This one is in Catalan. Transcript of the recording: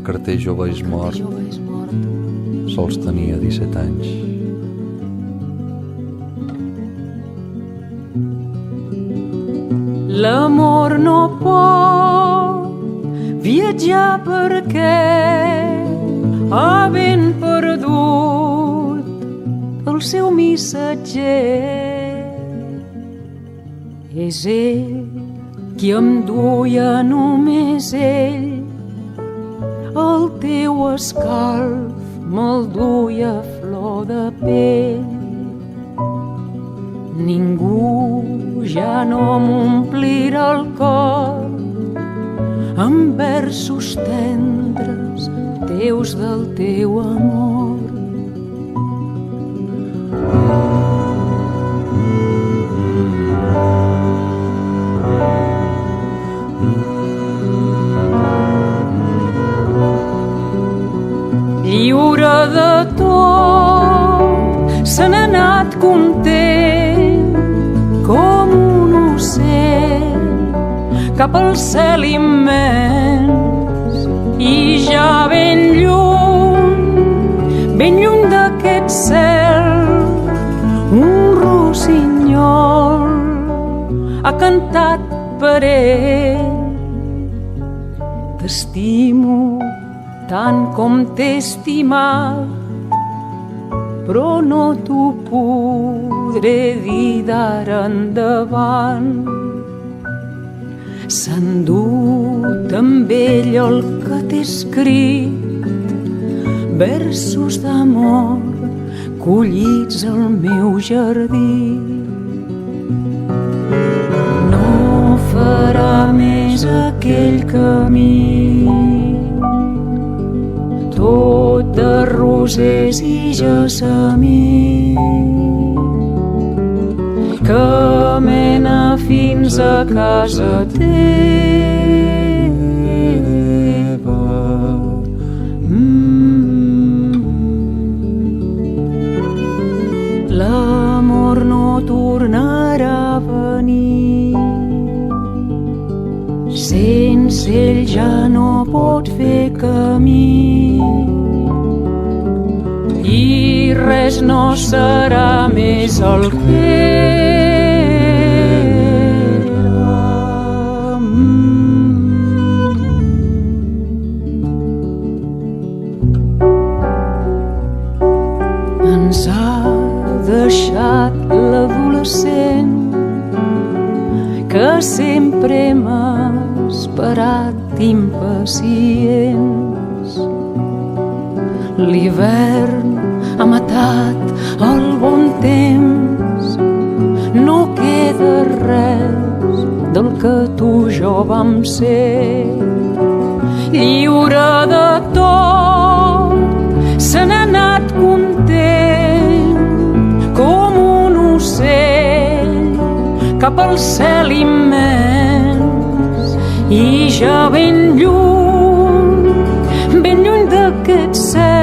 carter jove és mort. Sols tenia 17 anys. L'amor no pot viatjar perquè havent perdut el seu missatger. És ell qui em duia, només ell, el teu escalf me'l duia a flor de pell. Ningú ja no m'omplirà el cor amb versos tendres teus del teu amor. Lliure de tot, se n'ha anat content com un ocell cap al cel immens, i ja ben lluny d'aquest cel, un rossinyol ha cantat per ell. T'estimo tant com t'he estimat, però no t'ho podré dir d'ara endavant. S'ha endut amb ell el que t'he escrit, versos d'amor collits al meu jardí. No farà més aquell camí tot de rosers i gessamí, que mena fins a casa teva. L'amor no tornarà a venir, sense ell ja no pot fer camí, i res no serà més el que era. Ens ha deixat l'adolescent que sempre hem esperat impacients. L'hivern ha matat el bon temps, no queda res del que tu i jo vam ser. Lliure de tot, se n'ha anat content com un ocell cap al cel immens, i ja ben lluny d'aquest cel,